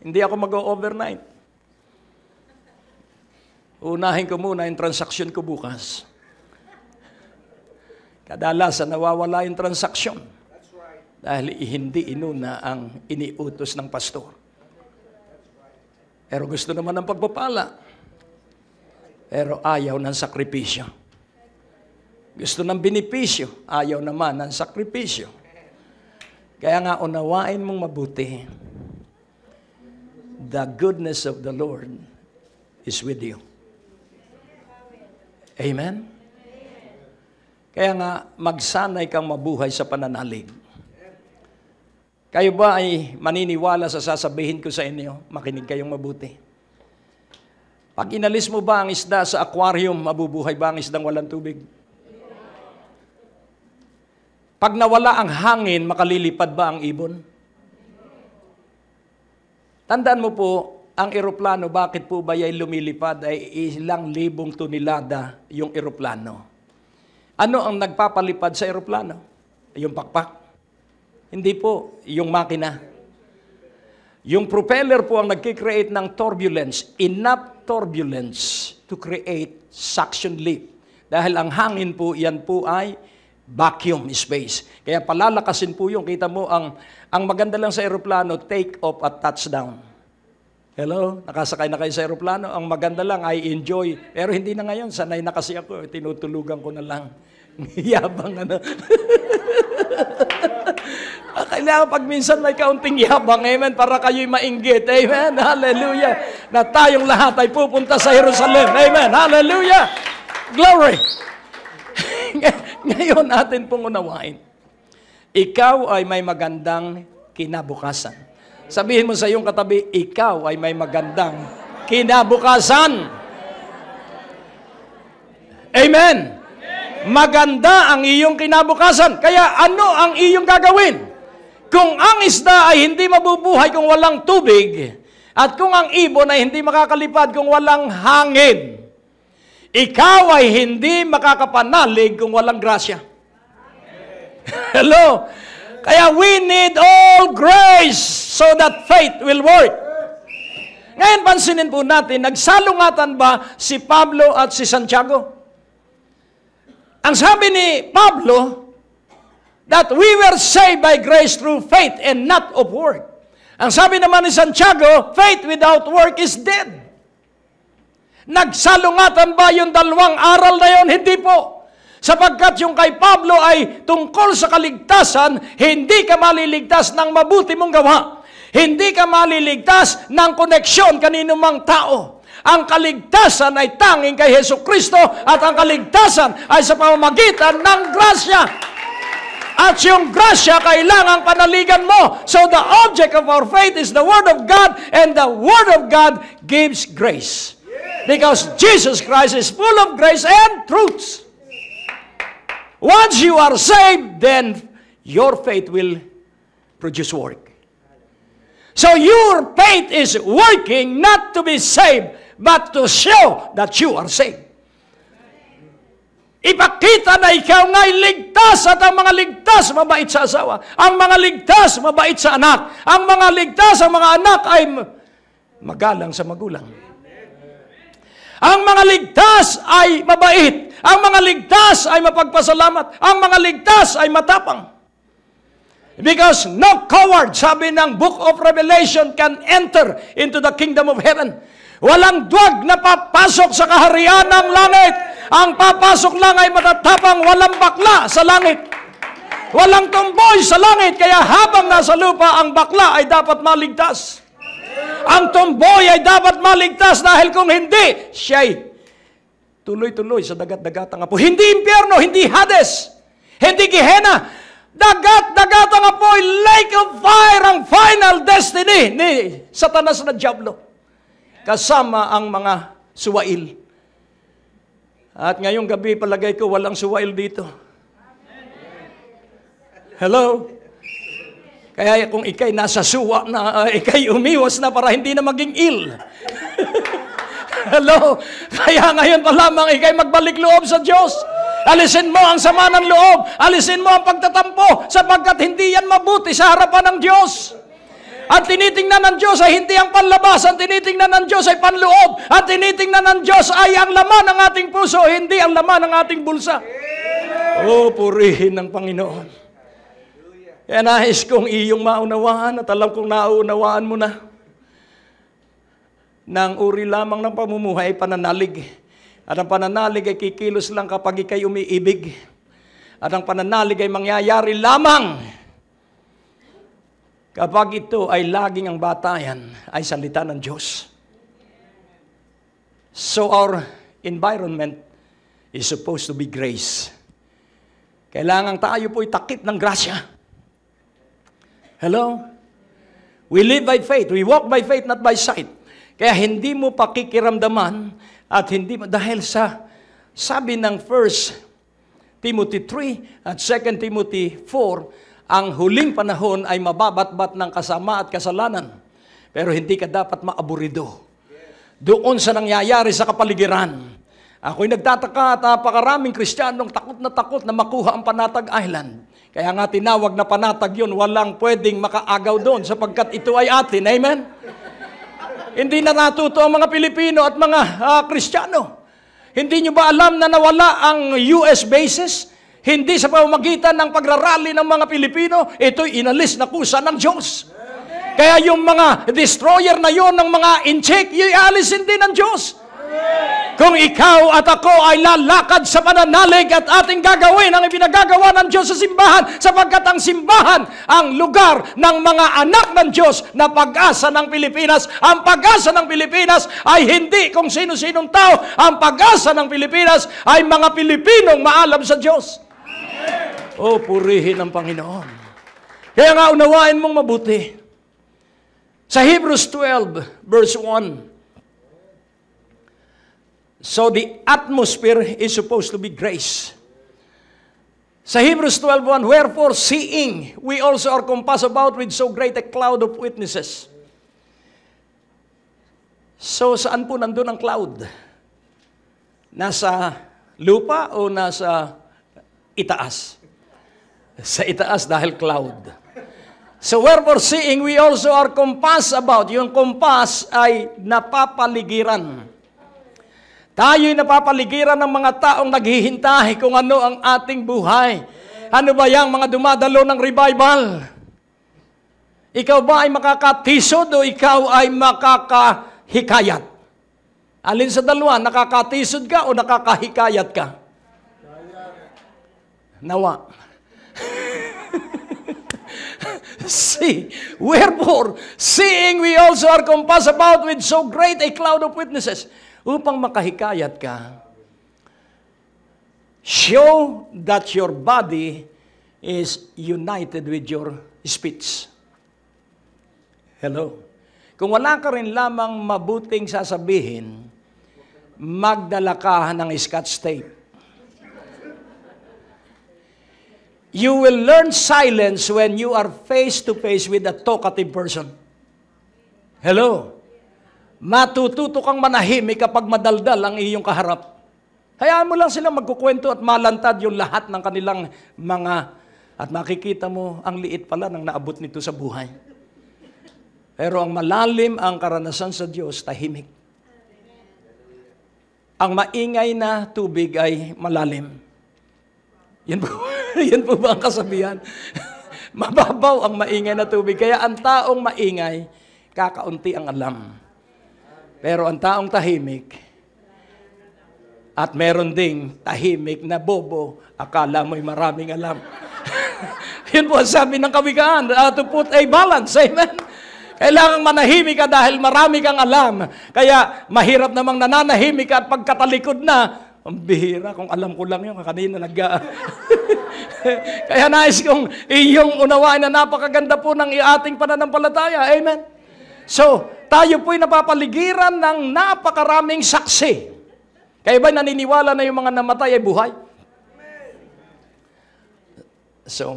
hindi ako mag-overnight. Unahin ko muna yung transaksyon ko bukas. Kadalasan nawawala yung transaksyon. Dahil hindi inuna ang iniutos ng pastor. Pero gusto naman ng pagpapala. Pero ayaw ng sakripisyo. Gusto ng benepisyo, ayaw naman ng sakripisyo. Kaya nga unawain mong mabuti. The goodness of the Lord is with you. Amen? Kaya nga magsanay kang mabuhay sa pananalig. Kayo ba ay maniniwala sa sasabihin ko sa inyo? Makinig kayong mabuti. Pag inalis mo ba ang isda sa aquarium, mabubuhay ba ang isdang walang tubig? Pag nawala ang hangin, makalilipad ba ang ibon? Tandaan mo po, ang eroplano, bakit po ba ay lumilipad ay ilang libong tonelada yung eroplano. Ano ang nagpapalipad sa eroplano? Yung pakpak. Hindi po, yung makina. Yung propeller po ang nagkikreate ng turbulence, enough turbulence to create suction lift. Dahil ang hangin po, yan po ay vacuum space. Kaya palalakasin po yung, kita mo, ang maganda lang sa eroplano, take off at touchdown. Hello? Nakasakay na kayo sa eroplano. Ang maganda lang ay enjoy. Pero hindi na ngayon. Sanay na kasi ako. Tinutulugan ko na lang. Yabang ano. Kailangan pag minsan may kaunting yabang. Amen. Para kayo'y mainggit. Amen. Hallelujah. Na tayong lahat ay pupunta sa Jerusalem. Amen. Hallelujah. Glory. Ngayon natin pong unawain. Ikaw ay may magandang kinabukasan. Sabihin mo sa iyong katabi, ikaw ay may magandang kinabukasan. Amen. Maganda ang iyong kinabukasan. Kaya ano ang iyong gagawin? Kung ang isda ay hindi mabubuhay kung walang tubig, at kung ang ibon ay hindi makakalipad kung walang hangin, ikaw ay hindi makakapanalig kung walang grasya. Hello? Kaya we need all grace so that faith will work. Ngayon, pansinin po natin, nagsalungatan ba si Pablo at si Santiago? Ang sabi ni Pablo, that we were saved by grace through faith and not of work. Ang sabi naman ni Santiago, faith without work is dead. Nagsalungatan ba yung dalawang aral na yon? Hindi po. Sapagkat yung kay Pablo ay tungkol sa kaligtasan, hindi ka maliligtas ng mabuti mong gawa. Hindi ka maliligtas ng koneksyon kanino mang tao. Ang kaligtasan ay tanging kay Hesukristo at ang kaligtasan ay sa pamamagitan ng grasya. At yung grasya kailangang panaligan mo. So the object of our faith is the Word of God, and the Word of God gives grace. Because Jesus Christ is full of grace and truths. Once you are saved, then your faith will produce work. So your faith is working not to be saved, but to show that you are saved. Ipakita na ikaw nga'y ligtas at ang mga ligtas mabait sa asawa. Ang mga ligtas mabait sa anak. Ang mga ligtas, ang mga anak ay magalang sa magulang. Ang mga ligtas ay mabait. Ang mga ligtas ay mapagpasalamat. Ang mga ligtas ay matapang. Because no coward, sabi ng Book of Revelation, can enter into the kingdom of heaven. Walang duwag na papasok sa kaharian ng langit. Ang papasok lang ay matatapang, walang bakla sa langit. Walang tumboy sa langit, kaya habang nasa lupa, ang bakla ay dapat maligtas. Ang tumboy ay dapat maligtas dahil kung hindi, siya'y tuloy-tuloy sa dagat-dagatang apoy. Hindi impyerno, hindi Hades, hindi Gehenna. Dagat-dagatang apoy, lake of fire, ang final destiny ni Satanas na Diablo. Kasama ang mga suwail. At ngayong gabi, palagay ko, walang suwail dito. Hello? Kaya kung ikay nasa suwa na, ikay umiwas na para hindi na maging ill. Hello? Kaya ngayon pa lamang ikay magbalik loob sa Diyos. Alisin mo ang sama ng loob. Alisin mo ang pagtatampo sapagkat hindi yan mabuti sa harapan ng Diyos. At tinitingnan ng Diyos ay hindi ang panlabas. Ang tinitingnan ng Diyos ay panloob. At tinitingnan ng Diyos ay ang laman ng ating puso, hindi ang laman ng ating bulsa. Oh, purihin ng Panginoon. Kaya nais kong iyong maunawaan at alam kong nauunawaan mo na. Nang uri lamang ng pamumuhay ay pananalig. At ang pananalig ay kikilos lang kapag ikay umiibig. At ang pananalig ay mangyayari lamang kapag ito ay laging ang batayan ay salita ng Diyos. So our environment is supposed to be grace. Kailangan tayo po'y takip ng grasya. Hello? We live by faith. We walk by faith, not by sight. Kaya hindi mo pakikiramdaman at hindi mo, dahil sa sabi ng 1 Timothy 3 at 2 Timothy 4, ang huling panahon ay mababatbat ng kasama at kasalanan. Pero hindi ka dapat maaburido doon sa nangyayari sa kapaligiran. Ako'y nagtataka at napakaraming Kristiyanong takot na makuha ang Panatag Island. Kaya nga tinawag na panatag yun, walang pwedeng makaagaw doon sapagkat ito ay atin. Amen? Hindi na natuto ang mga Pilipino at mga Kristiyano. Hindi nyo ba alam na nawala ang US bases? Hindi sa pamamagitan ng pagrarally ng mga Pilipino, ito'y inalis na kusa ng Diyos. Kaya yung mga destroyer na yon ng mga incheck, i-alisin din ng Diyos. Kung ikaw at ako ay lalakad sa pananalig at ating gagawin ang ipinagagawa ng Diyos sa simbahan, sapagkat ang simbahan ang lugar ng mga anak ng Diyos na pag-asa ng Pilipinas. Ang pag-asa ng Pilipinas ay hindi kung sino-sinong tao. Ang pag-asa ng Pilipinas ay mga Pilipinong maalam sa Diyos. Oh, purihin ang Panginoon. Kaya nga unawain mong mabuti. Sa Hebrews 12, verse 1, so the atmosphere is supposed to be grace. Sa Hebrews 12:1, wherefore seeing we also are compassed about with so great a cloud of witnesses. So saan po nandun ang cloud? Nasa lupa o nasa itaas? Sa itaas dahil cloud. So wherefore seeing we also are compassed about. Yung compass ay napapaligiran. Tayo'y napapaligiran ng mga taong naghihintay kung ano ang ating buhay. Ano ba yung mga dumadalo ng revival? Ikaw ba ay makakatisod o ikaw ay makakahikayat? Alin sa dalawa, nakakatisod ka o nakakahikayat ka? Nawa. See, wherefore, seeing we also are compassed about with so great a cloud of witnesses, upang makahikayat ka, show that your body is united with your speech. Hello? Kung wala ka rin lamang mabuting sasabihin, magdala ka ng Scotch tape. You will learn silence when you are face to face with a talkative person. Hello? Matututo kang manahimik kapag madaldal ang iyong kaharap. Hayaan mo lang sila magkukwento at malantad yung lahat ng kanilang mga, at makikita mo, ang liit pala ng naabot nito sa buhay. Pero ang malalim ang karanasan sa Diyos, tahimik. Ang maingay na tubig ay malalim. Yan po ba ang kasabihan? Mababaw ang maingay na tubig. Kaya ang taong maingay, kakaunti ang alam. Pero ang taong tahimik, at meron ding tahimik na bobo, akala mo'y maraming alam. Yun po ang sabi ng kawikaan, to put a balance. Amen? Kailangang manahimik ka dahil marami kang alam. Kaya mahirap namang nananahimik ka at pagkatalikod na, ang bihira, kung alam ko lang yun, kanina Kaya nais kong iyong unawain na napakaganda po ng ating pananampalataya. Amen? So, tayo po'y napapaligiran ng napakaraming saksi. Kaya ba'y naniniwala na yung mga namatay ay buhay? So,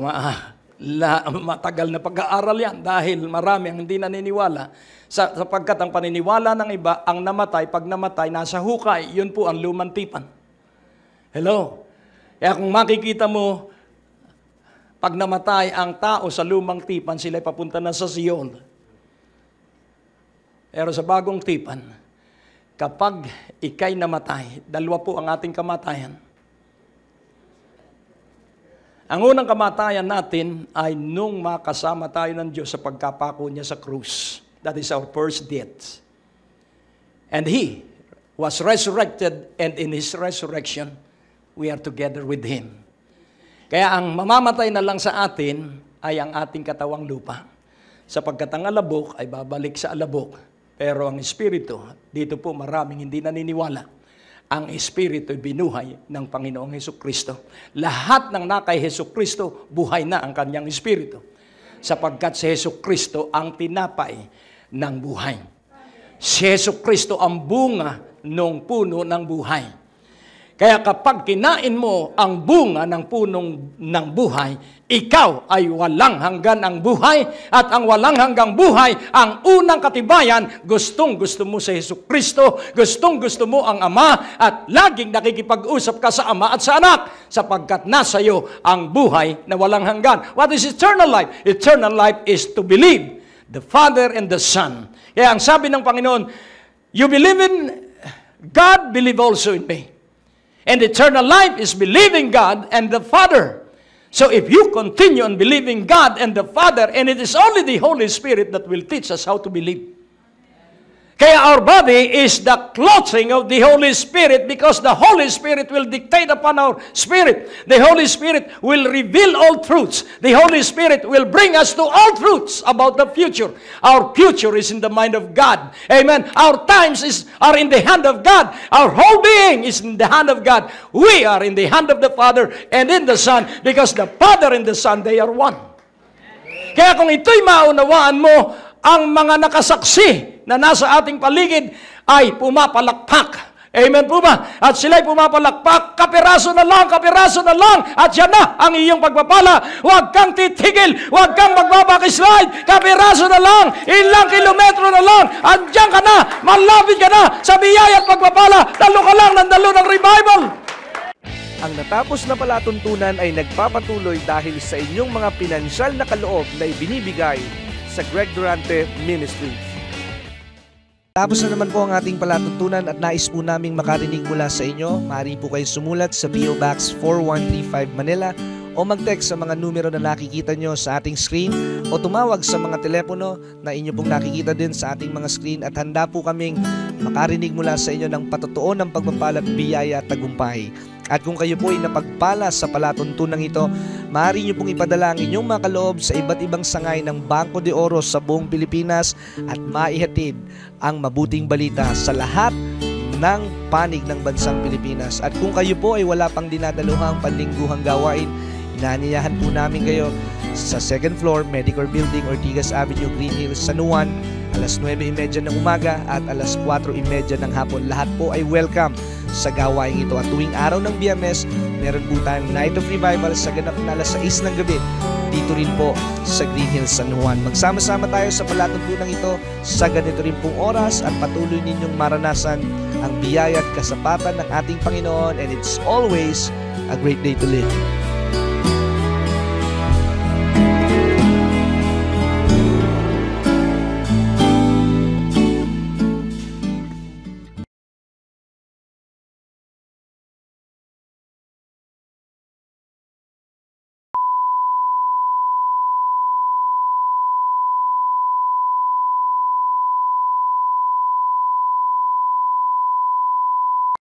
matagal na pag-aaral yan dahil marami ang hindi naniniwala. Sapagkat ang paniniwala ng iba, ang namatay, pag namatay, nasa hukay, yun po ang lumang tipan. Hello? Kaya kung makikita mo, pag namatay ang tao sa lumang tipan, sila'y papunta na sa Sion. Pero sa bagong tipan, kapag ikay namatay, dalawa po ang ating kamatayan. Ang unang kamatayan natin ay nung makasama tayo ng Diyos sa pagkapako niya sa krus. That is our first death. And He was resurrected, and in His resurrection, we are together with Him. Kaya ang mamamatay na lang sa atin ay ang ating katawang lupa. Sapagkat ang alabok ay babalik sa alabok. Pero ang Espiritu, dito po maraming hindi naniniwala. Ang Espiritu ay binuhay ng Panginoong Hesukristo. Lahat ng nakay Hesukristo, buhay na ang kanyang Espiritu. sapagkat si Hesus Kristo ang tinapay ng buhay. Si Hesus Kristo ang bunga ng puno ng buhay. Kaya kapag kinain mo ang bunga ng punong ng buhay, ikaw ay walang hanggan ang buhay, at ang walang hanggang buhay, ang unang katibayan, gustong-gusto mo sa Hesus Kristo, gustong-gusto mo ang Ama, at laging nakikipag-usap ka sa Ama at sa Anak, sapagkat nasa iyo ang buhay na walang hanggan. What is eternal life? Eternal life is to believe the Father and the Son. Kaya ang sabi ng Panginoon, you believe in God, believe also in me. And eternal life is believing God and the Father. So if you continue on believing God and the Father, and it is only the Holy Spirit that will teach us how to believe. Kaya our body is the clothing of the Holy Spirit, because the Holy Spirit will dictate upon our spirit. The Holy Spirit will reveal all truths. The Holy Spirit will bring us to all truths about the future. Our future is in the mind of God. Amen. Our times are in the hand of God. Our whole being is in the hand of God. We are in the hand of the Father and in the Son, because the Father and the Son, they are one. Kaya kung ito'y maunawaan mo, ang mga nakasaksi na nasa ating paligid ay pumapalakpak. Amen po ba? At sila'y pumapalakpak, kapiraso na lang, at yan na ang iyong pagpapala. Huwag kang titigil, huwag kang magbabackslide, kapiraso na lang, ilang kilometro na lang, andyan ka na, malapit ka na sa biyaya at pagpapala, dalo ka lang ng dalo ng revival. Ang natapos na palatuntunan ay nagpapatuloy dahil sa inyong mga pinansyal na kaloob na ibinibigay sa Greg Durante Ministries. Tapos na naman po ang ating palatuntunan at nais po naming makarinig mula sa inyo. Maaari po kayo sumulat sa PO Box 4135 Manila o mag-text sa mga numero na nakikita nyo sa ating screen o tumawag sa mga telepono na inyo pong nakikita din sa ating mga screen, at handa po kaming makarinig mula sa inyo ng patotoo ng pagpapala at biyaya at tagumpay. At kung kayo po ay napagpala sa palatuntunan ito, maaari nyo pong ipadala ang inyong mga kaloob sa iba't ibang sangay ng Bangko de Oro sa buong Pilipinas at maihatid ang mabuting balita sa lahat ng panig ng bansang Pilipinas. At kung kayo po ay wala pang dinadaluhang panlingguhang gawain, inaanyayahan po namin kayo sa 2nd floor, Medicare Building, Ortigas Avenue, Green Hills, San Juan, alas 9:30 ng umaga at alas 4:30 ng hapon. Lahat po ay welcome sa gawain ito. At tuwing araw ng Biyernes, meron po tayong Night of Revival sa ganap na alas 6 ng gabi dito rin po sa Green Hills, San Juan. Magsama-sama tayo sa palatuntunan ito sa ganito rin pong oras at patuloy ninyong maranasan ang biyaya at kasapatan ng ating Panginoon, and it's always a great day to live.